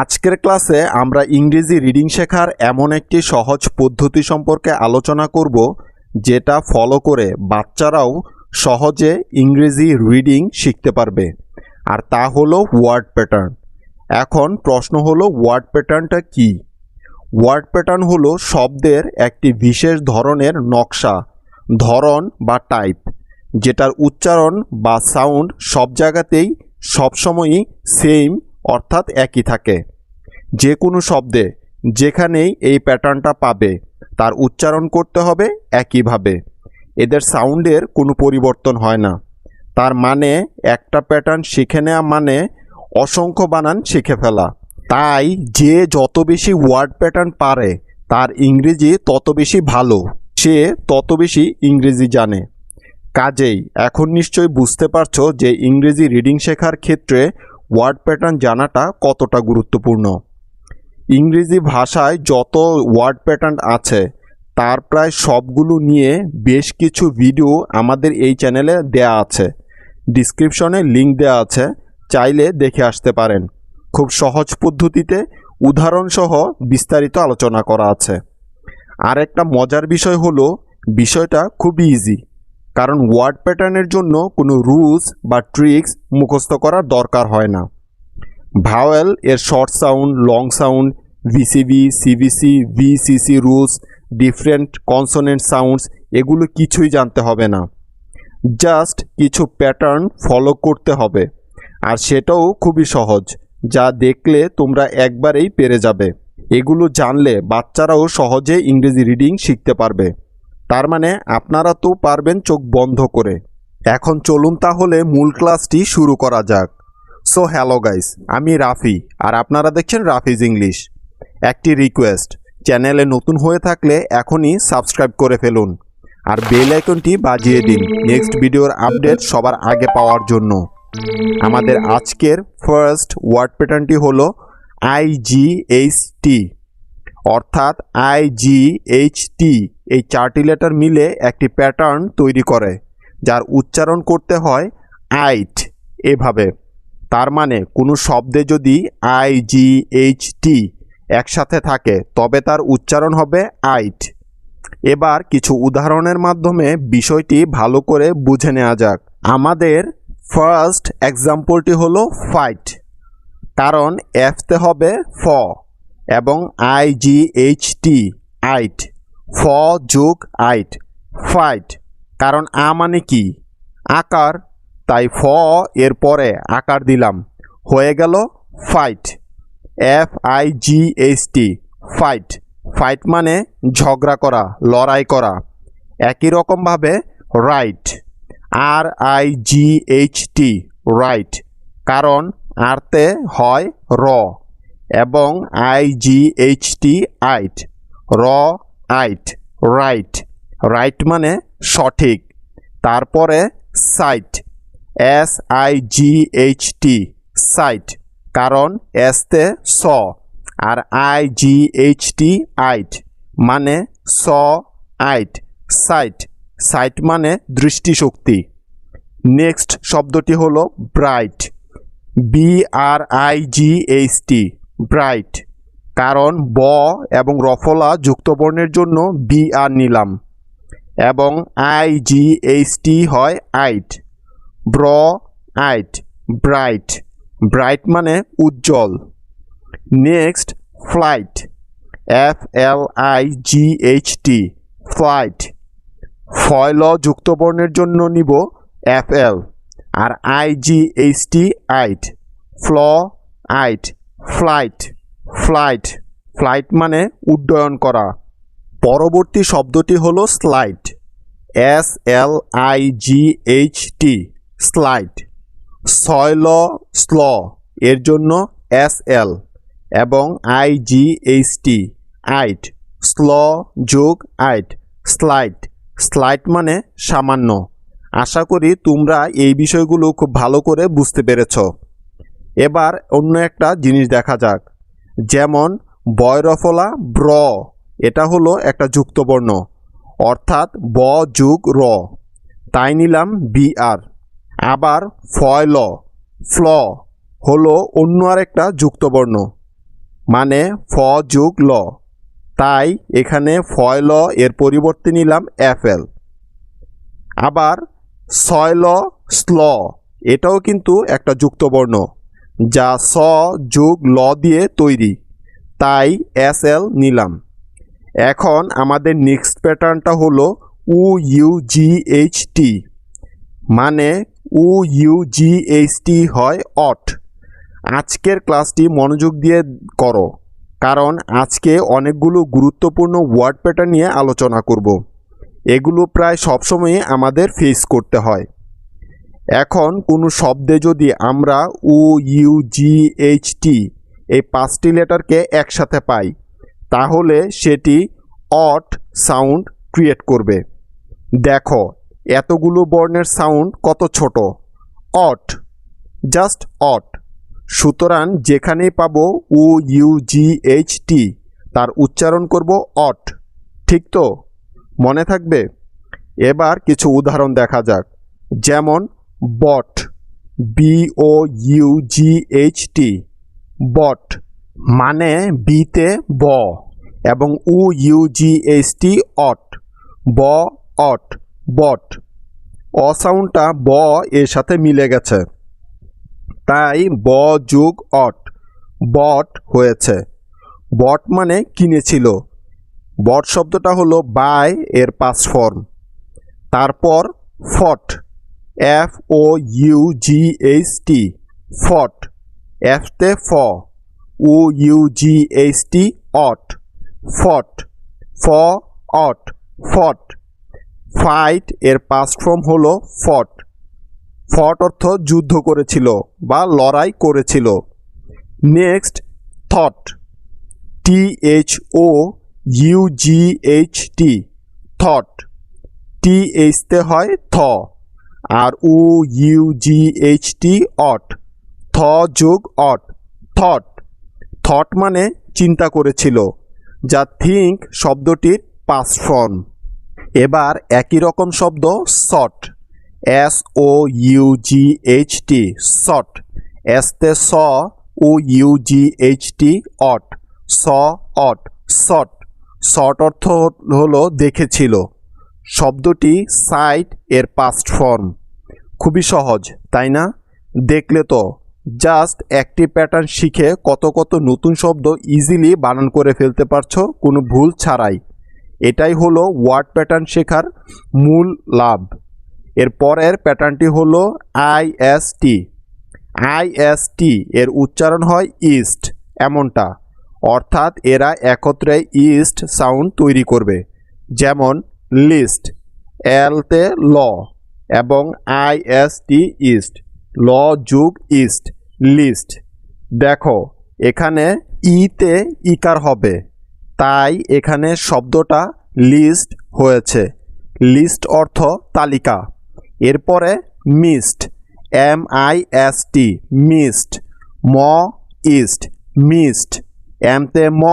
আজকের ক্লাসে আমরা ইংরেজি রিডিং শেখার এমন একটি সহজ পদ্ধতি সম্পর্কে আলোচনা করব যেটা ফলো করে বাচ্চারাও সহজে ইংরেজি রিডিং শিখতে পারবে। আর তা হলো ওয়ার্ড প্যাটার্ন। এখন প্রশ্ন হলো ওয়ার্ড প্যাটার্নটা কি? ওয়ার্ড প্যাটার্ন হলো শব্দের একটি বিশেষ ধরনের নকশা, ধরন বা টাইপ, যেটার উচ্চারণ বা সাউন্ড সব জায়গাতেই সবসময়ই সেম অর্থাৎ একই থাকে। যে কোনো শব্দে যেখানেই এই প্যাটার্নটা পাবে তার উচ্চারণ করতে হবে একইভাবে। এদের সাউন্ডের কোনো পরিবর্তন হয় না। তার মানে একটা প্যাটার্ন শিখে নেওয়া মানে অসংখ্য বানান শিখে ফেলা। তাই যে যত বেশি ওয়ার্ড প্যাটার্ন পারে তার ইংরেজি তত বেশি ভালো, সে তত বেশি ইংরেজি জানে। কাজেই এখন নিশ্চয়ই বুঝতে পারছো যে ইংরেজি রিডিং শেখার ক্ষেত্রে ওয়ার্ড প্যাটার্ন জানাটা কতটা গুরুত্বপূর্ণ। ইংরেজি ভাষায় যত ওয়ার্ড প্যাটার্ন আছে তার প্রায় সবগুলো নিয়ে বেশ কিছু ভিডিও আমাদের এই চ্যানেলে দেয়া আছে। ডিসক্রিপশনে লিংক দেওয়া আছে, চাইলে দেখে আসতে পারেন। খুব সহজ পদ্ধতিতে উদাহরণসহ বিস্তারিত আলোচনা করা আছে। আর একটা মজার বিষয় হলো বিষয়টা খুবই ইজি, কারণ ওয়ার্ড প্যাটার্নের জন্য কোনো রুলস বা ট্রিক্স মুখস্থ করার দরকার হয় না। ভাওয়েল এর short sound, long sound, VCV, CVC, VCC rules, different consonant sounds, এগুলো কিছুই জানতে হবে না। জাস্ট কিছু প্যাটার্ন ফলো করতে হবে, আর সেটাও খুবই সহজ, যা দেখলে তোমরা একবারেই পেরে যাবে। এগুলো জানলে বাচ্চারাও সহজে ইংরেজি রিডিং শিখতে পারবে। তার মানে আপনারা তো পারবেন চোখ বন্ধ করে। এখন চলুন তাহলে মূল ক্লাসটি শুরু করা যাক। সো হ্যালো গাইস, আমি রাফি আর আপনারা দেখছেন রাফিজ ইংলিশ। একটি রিকোয়েস্ট, চ্যানেলে নতুন হয়ে থাকলে এখনই সাবস্ক্রাইব করে ফেলুন আর বেল আইকনটি বাজিয়ে দিন নেক্সট ভিডিওর আপডেট সবার আগে পাওয়ার জন্য। আমাদের আজকের ফার্স্ট ওয়ার্ড প্যাটার্নটি হলো IGHT, অর্থাৎ IGHT এই 4টি লেটার মিলে একটি প্যাটার্ন তৈরি করে, যার উচ্চারণ করতে হয় আইট এভাবে। তার মানে কোনো শব্দে যদি IGHT একসাথে থাকে তবে তার উচ্চারণ হবে আইট। এবার কিছু উদাহরণের মাধ্যমে বিষয়টি ভালো করে বুঝে নেওয়া যাক। আমাদের ফার্স্ট এক্সাম্পলটি হলো ফাইট, কারণ এফতে হবে ফ এবং IGHT আইট, ফ যোগ আইট, ফাইট। কারণ মানে কি? আকার, তাই ফ এর পরে আকার দিলাম, হয়ে গেল ফাইট। FIGHT ফাইট, ফাইট মানে ঝগড়া করা, লড়াই করা। একই রকমভাবে রাইট, RIGHT রাইট, কারণ আরতে হয় র এবং IGHT আইট, র আইট, রাইট। রাইট মানে সঠিক। তারপরে সাইট, SIGHT সাইট, কারণ এসতে স আর IGHT আইট মানে স আইট, সাইট। সাইট মানে দৃষ্টিশক্তি। নেক্সট শব্দটি হলো ব্রাইট, BRIGHT ব্রাইট, কারণ ব এবং রফলা যুক্ত বর্ণের জন্য BR নিলাম এবং IGHT হয় আইট, ব্র আইট, ব্রাইট। ব্রাইট মানে উজ্জ্বল। নেক্সট ফ্লাইট, FLIGHT ফ্লাইট, ফয়ল যুক্ত বর্ণের জন্য নিব FL আর IGHT আইট, ফ্ল আইট, ফ্লাইট, ফ্লাইট। ফ্লাইট মানে উড্ডয়ন করা। পরবর্তী শব্দটি হলো স্লাইড, SLIGHT স্লাইড, সয়ল স্ল এর জন্য SL এবং IGHT আইট, স্ল যোগ আইট, স্লাইড। স্লাইড মানে সামান্য। আশা করি তোমরা এই বিষয়গুলো খুব ভালো করে বুঝতে পেরেছ। এবার অন্য একটা জিনিস দেখা যাক, যেমন বয়রফলা ব্র, এটা হলো একটা যুক্তবর্ণ, অর্থাৎ ব যোগ র, তাই নিলাম BR। আবার ফয়ল, ফ্ল হলো অন্য আরেকটা যুক্তবর্ণ, মানে ফ যোগ ল, তাই এখানে ফয়ল এর পরিবর্তে নিলাম অ্যাপেল। আবার সয়ল স্ল, এটাও কিন্তু একটা যুক্তবর্ণ যা স যোগ ল দিয়ে তৈরি, তাই এস এল নিলাম। এখন আমাদের নেক্সট প্যাটার্নটা হলো উ ইউ জি এইচ টি, মানে উ ইউ জি এইচ টি হয় অট। আজকের ক্লাসটি মনোযোগ দিয়ে করো, কারণ আজকে অনেকগুলো গুরুত্বপূর্ণ ওয়ার্ড প্যাটার্ন নিয়ে আলোচনা করব। এগুলো প্রায় সবসময়ই আমাদের ফেস করতে হয়। এখন কোনো শব্দে যদি আমরা উ ইউ জি এইচ টি এই 5টি লেটারকে একসাথে পাই, তাহলে সেটি অট সাউন্ড ক্রিয়েট করবে। দেখো এতগুলো বর্ণের সাউন্ড কত ছোট, অট, জাস্ট অট। সুতরাং যেখানেই পাবো উ ইউ জি এইচ টি, তার উচ্চারণ করব অট, ঠিক তো? মনে থাকবে? এবার কিছু উদাহরণ দেখা যাক। যেমন বট, বি ও ইউ জি এইচ টি, বট, মানে বিতে ব, এবং উ ইউ জি এইচ টি অট, ব অট, বট। অ সাউন্ডটা ব এর সাথে মিলে গেছে, তাই ব যোগ অট, বট হয়েছে। বট মানে কিনেছিল। বট শব্দটা হলো বাই এর পাস্ট ফর্ম। তারপর fought, F O U G H T, fought, এফতে ফ, ও ইউ জি এইচ টি অট, ফট, ফ অট, ফট। ফাইট এর পাস্ট ফর্ম হলো ফট। ফট অর্থ যুদ্ধ করেছিল বা লড়াই করেছিল। Next thought, T H O U G H T, thought, T এইচতে হয় থ, আর উ ইউ জি এইচ টি অট, থ যোগ অট, থট। থট মানে চিন্তা করেছিল, যা থিঙ্ক শব্দটির পাস্ট ফর্ম। এবার একই রকম শব্দ sought, S O U G H T, sought, এসতে স, O U G H T ought, স অট, সট। সট অর্থ হলো দেখেছিল। শব্দটি সাইট এর পাস্ট ফর্ম। খুবই সহজ, তাই না? দেখলে তো, জাস্ট একটি প্যাটার্ন শিখে কত কত নতুন শব্দ ইজিলি বানান করে ফেলতে পারছো কোনো ভুল ছাড়াই। এটাই হলো ওয়ার্ড প্যাটার্ন শেখার মূল লাভ। এর পরের প্যাটার্নটি হলো আইএসটি। আইএসটি এর উচ্চারণ হয় ইস্ট, এমনটা, অর্থাৎ এরা একত্রে ইস্ট সাউন্ড তৈরি করবে। যেমন লিস্ট, এলতে ল, এবং আইএসটি ইস্ট, ল যোগ ইস্ট, লিস্ট। দেখো এখানে ইতে ইকার হবে, তাই এখানে শব্দটা লিস্ট হয়েছে। লিস্ট অর্থ তালিকা। এরপরে mist, M I S T, mist, ম ইস্ট, মিস্ট, এমতে ম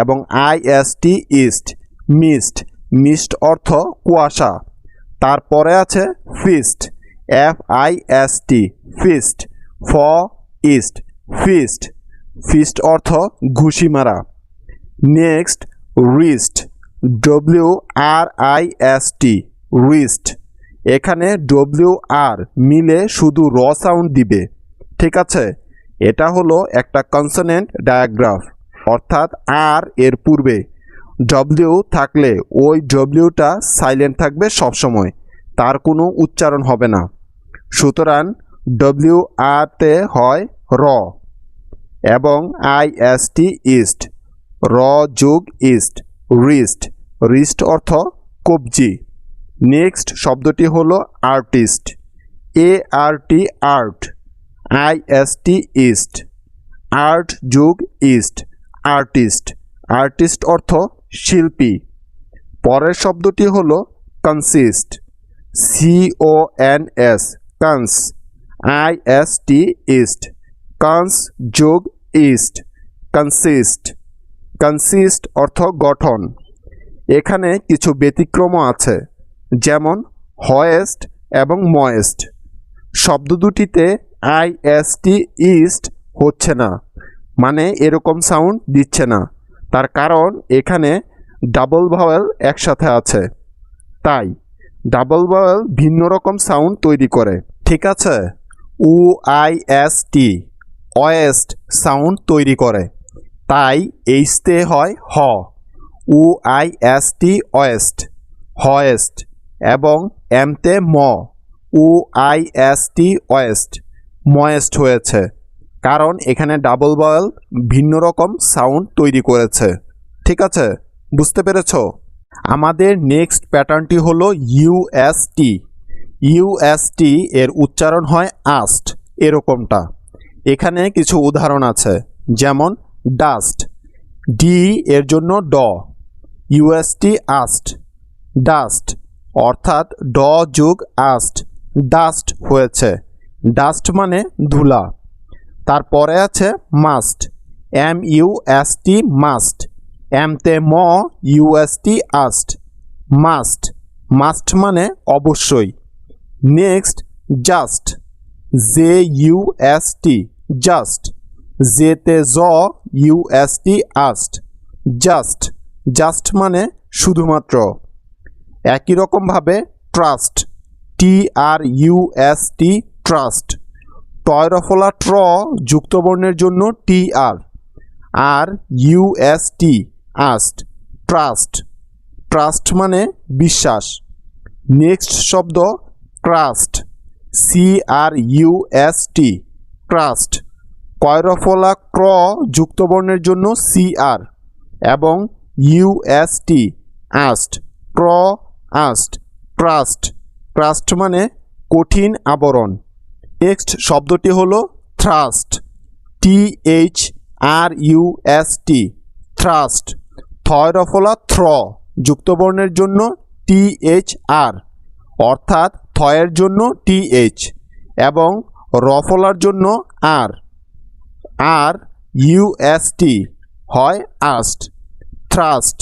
এবং আই এস টি ইস্ট, মিস্ট। মিস্ট অর্থ কুয়াশা। তারপরে আছে fist, F I S T, fist, ফ ইস্ট, ফিস্ট। ফিস্ট অর্থ ঘুষি মারা। Next wrist, W R I S T, wrist. এখানে ডব্লিউ আর মিলে শুধু র সাউন্ড দিবে, ঠিক আছে? এটা হলো একটা কনসোনেন্ট ডায়াগ্রাফ, অর্থাৎ আর এর পূর্বে ডব্লিউ থাকলে ওই ডব্লিউটা সাইলেন্ট থাকবে সবসময়, তার কোনো উচ্চারণ হবে না। সুতরাং ডব্লিউ আরতে হয় র, এবং আই এস টি ইস্ট, র যোগ ইস্ট, রিস্ট। রিস্ট অর্থ কবজি। নেক্সট শব্দটি হলো artist, A R T art, I S T ইস্ট, আর্ট যোগ ইস্ট, আর্টিস্ট। আর্টিস্ট অর্থ শিল্পী। পরের শব্দটি হলো consist, C O N S, কনস, আই এস টি ইস্ট, কনস যোগ ইস্ট, কনসিস্ট। কনসিস্ট অর্থ গঠন। এখানে কিছু ব্যতিক্রমও আছে, যেমন হয়েস্ট এবং ময়েস্ট। শব্দ দুটিতে আই এস টি ইস্ট হচ্ছে না, মানে এরকম সাউন্ড দিচ্ছে না। তার কারণ এখানে ডাবল ভাওয়েল একসাথে আছে, তাই ডাবল ভাওয়েল ভিন্ন রকম সাউন্ড তৈরি করে। ঠিক আছে, O I S T oist সাউন্ড তৈরি করে, তাই এইচতে হয় হ। O I S T oist, hoist. এবং এমতে ম, O I S T oist, moist হয়েছে, কারণ এখানে ডাবল ভাওয়েল ভিন্ন রকম সাউন্ড তৈরি করেছে। ঠিক আছে, বুঝতে পেরেছ? আমাদের নেক্সট প্যাটার্নটি হলো ইউএসটি। ইউএসটি এর উচ্চারণ হয় আস্ট, এরকমটা। এখানে কিছু উদাহরণ আছে, যেমন ডাস্ট, ডি এর জন্য ড, ইউএসটি আস্ট, ডাস্ট, অর্থাৎ ড যোগ আস্ট, ডাস্ট হয়েছে। ডাস্ট মানে ধুলা। তারপরে আছে মাস্ট, এম ইউএসটি মাস্ট, এমতে ম, ইউএসটি আস্ট, মাস্ট, মাস্ট মানে অবশ্যই। Next just, J UST just, জেতে জ, ইউএসটি আস্ট, জাস্ট, জাস্ট মানে শুধুমাত্র। একই রকমভাবে ট্রাস্ট, টি আর ইউএসটি ট্রাস্ট, টয়রফলা ট্র যুক্তবর্ণের জন্য টি আর ইউএসটি আস্ট, ট্রাস্ট, ট্রাস্ট মানে বিশ্বাস। নেক্সট শব্দ ক্রাস্ট, সি আর ইউএসটি ক্রাস্ট, কয়রফলা ক্র যুক্তবর্ণের জন্য সি আর এবং UST asked, ক্র asked, crust, crust মানে কঠিন আবরণ। নেক্সট শব্দটি হলো thrust, T H R UST thrust, থয়রফলা থ্র যুক্তবর্ণের জন্য টি এইচ আর, অর্থাৎ থয়ের জন্য টি এইচ এবং রফলার জন্য আর, আর ইউএসটি হয় আস্ট, থ্রাস্ট,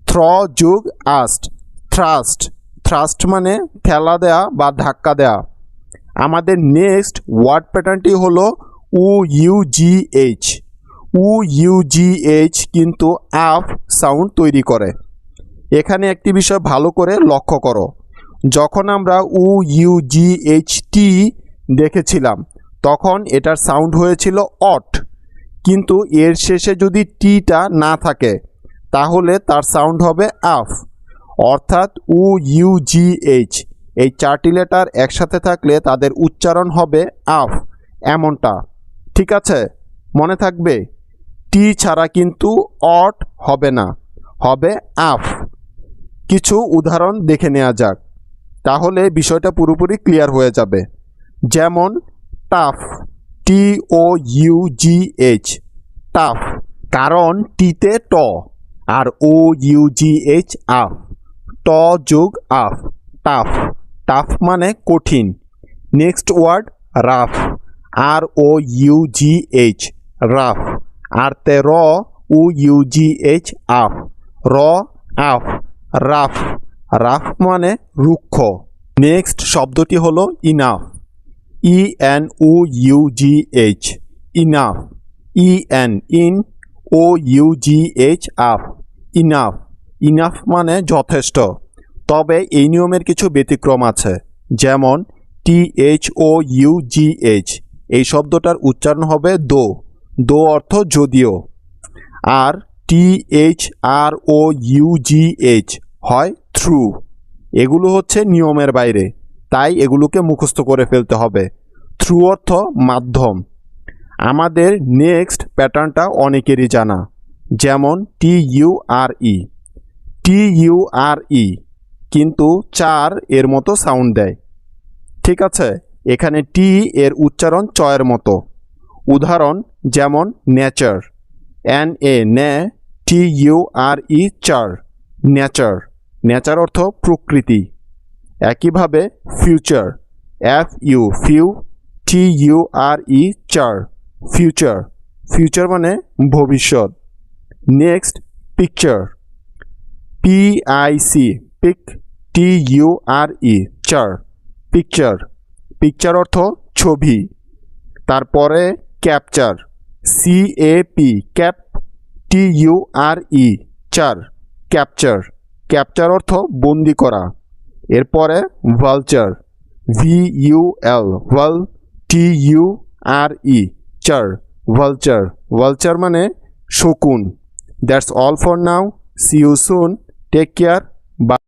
থ্র যোগ আস্ট, থ্রাস্ট, থ্রাস্ট মানে ঠেলা দেয়া বা ধাক্কা দেয়া। আমাদের নেক্সট ওয়ার্ড প্যাটার্নটি হলো উ ইউজিএইচ। উ ইউজিএইচ কিন্তু আফ সাউন্ড তৈরি করে। এখানে একটি বিষয় ভালো করে লক্ষ্য করো, যখন আমরা উ ইউজিএইচ টি দেখেছিলাম তখন এটার সাউন্ড হয়েছিল অট, কিন্তু এর শেষে যদি টিটা না থাকে তাহলে তার সাউন্ড হবে আফ, অর্থাৎ উ ইউজিএইচ এই চারটি লেটার একসাথে থাকলে তাদের উচ্চারণ হবে আফ, এমনটা। ঠিক আছে, মনে থাকবে টি ছাড়া কিন্তু অট হবে না, হবে আফ। কিছু উদাহরণ দেখে নেওয়া যাক, তাহলে বিষয়টা পুরোপুরি ক্লিয়ার হয়ে যাবে। যেমন টাফ, টি ও ইউজিএইচ, টাফ, কারণ টিতে ট আর ও ইউজিএইচ আফ, ট যোগ আফ, টাফ, টাফ মানে কঠিন। নেক্সট ওয়ার্ড রাফ, আর ও ইউজিএইচ রাফ, আর তে র ও ইউজিএইচ আফ, র আফ, রাফ, রাফ মানে রুক্ষ। নেক্সট শব্দটি হলো enough, E N O U G H enough, E N in, O U G H uff, enough, enough মানে যথেষ্ট। তবে এই নিয়মের কিছু ব্যতিক্রম আছে, যেমন টি এইচ ও ইউজিএইচ এই শব্দটার উচ্চারণ হবে দো, দো অর্থ যদিও, আর টি এইচ আর ও ইউজিএইচ হয় থ্রু। এগুলো হচ্ছে নিয়মের বাইরে, তাই এগুলোকে মুখস্থ করে ফেলতে হবে। থ্রু অর্থ মাধ্যম। আমাদের নেক্সট প্যাটার্নটা অনেকেরই জানা, যেমন টি ইউ আর ই, টি ইউ আর ই কিন্তু চার এর মতো সাউন্ড দেয়। ঠিক আছে, এখানে টি এর উচ্চারণ চয়ের মতো। উদাহরণ যেমন নেচার, এন এ নে, টি ইউ আর ই চার, নেচার, নেচার অর্থ প্রকৃতি। একইভাবে future, F U few, T U R E ture, future, future মানে ভবিষ্যৎ। Next picture, P I C pick, T U R E ture, picture, picture অর্থ ছবি। তারপরে capture, CAP cap, TURE ture, capture, capture অর্থ বন্দি করা। এরপরে vulture, VUL vul, TURE ture, vulture, vulture মানে শকুন। That's all for now, see you soon, take care, by.